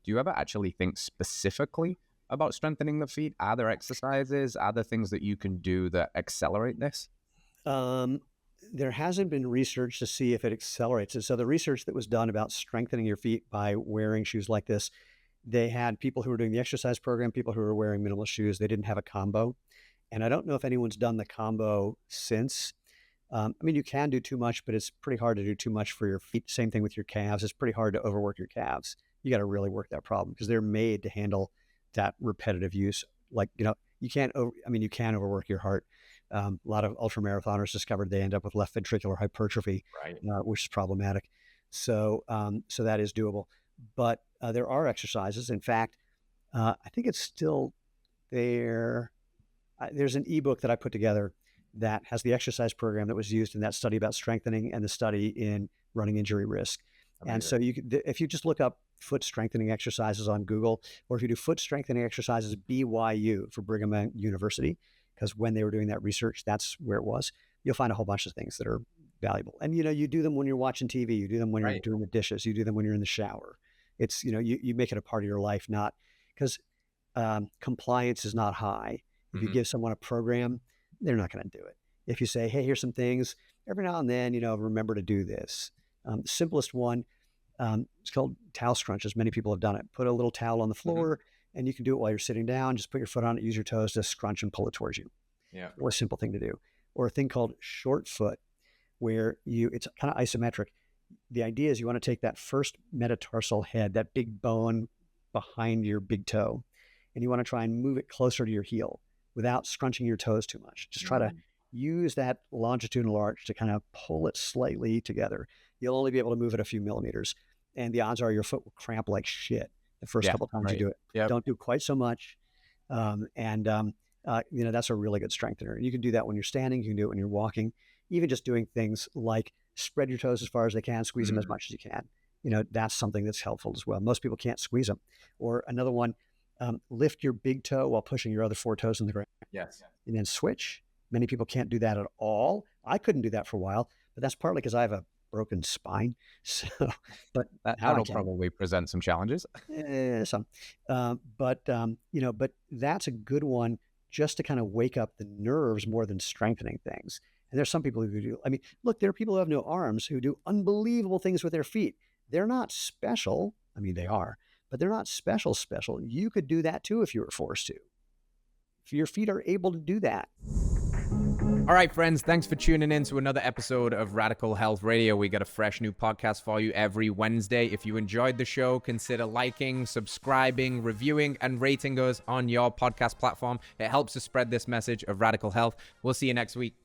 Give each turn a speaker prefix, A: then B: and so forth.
A: do you ever actually think specifically about strengthening the feet? Are there exercises? Are there things that you can do that accelerate this?
B: Um, there hasn't been research to see if it accelerates it. So the research that was done about strengthening your feet by wearing shoes like this, they had people who were doing the exercise program, people who were wearing minimal shoes. They didn't have a combo. And I don't know if anyone's done the combo since. I mean, you can do too much, but it's pretty hard to do too much for your feet. Same thing with your calves. It's pretty hard to overwork your calves. You got to really work that problem because they're made to handle that repetitive use. Like, you can't you can overwork your heart. A lot of ultra marathoners discovered they end up with left ventricular hypertrophy,
A: Right.
B: which is problematic. So that is doable. But there are exercises. In fact, I think it's still there. There's an ebook that I put together that has the exercise program that was used in that study about strengthening and the study in running injury risk. And
A: Amazing.
B: so if you just look up foot strengthening exercises on Google, or if you do foot strengthening exercises, BYU for Brigham Young University, because when they were doing that research, that's where it was, you'll find a whole bunch of things that are valuable. And, you do them when you're watching TV, you do them when you're
A: Right.
B: doing the dishes, you do them when you're in the shower. It's, you make it a part of your life, not because compliance is not high. If you
A: Mhm.
B: give someone a program, they're not going to do it. If you say, hey, here's some things, every now and then, remember to do this. The simplest one, it's called towel scrunches. Many people have done it. Put a little towel on the
A: Mhm.
B: floor and you can do it while you're sitting down. Just put your foot on it, use your toes to scrunch and pull it towards you.
A: Yeah.
B: Really simple thing to do. Or a thing called short foot, where it's kind of isometric. The idea is you want to take that first metatarsal head, that big bone behind your big toe, and you want to try and move it closer to your heel without scrunching your toes too much. Just try to
A: Mm.
B: use that longitudinal arch to kind of pull it slightly together. You'll only be able to move it a few millimeters, and the odds are your foot will cramp like shit the first
A: Yeah.
B: couple times you
A: Right.
B: do it.
A: Yep.
B: Don't do quite so much. That's a really good strengthener. You can do that when you're standing. You can do it when you're walking. Even just doing things like spread your toes as far as they can, squeeze them as
A: Mm.
B: much as you can. That's something that's helpful as well. Most people can't squeeze them. Or another one, lift your big toe while pushing your other four toes in the ground
A: Yes.
B: and then switch. Many people can't do that at all. I couldn't do that for a while, but that's partly because I have a broken spine. So, but now I
A: That'll
B: can.
A: probably present some challenges.
B: Some, but that's a good one just to kind of wake up the nerves more than strengthening things. And there's some people who do. I mean, look, there are people who have no arms who do unbelievable things with their feet. They're not special. I mean, they are, but they're not special. You could do that too if you were forced to. If your feet are able to do that.
A: All right, friends, thanks for tuning in to another episode of Radical Health Radio. We got a fresh new podcast for you every Wednesday. If you enjoyed the show, consider liking, subscribing, reviewing, and rating us on your podcast platform. It helps to spread this message of radical health. We'll see you next week.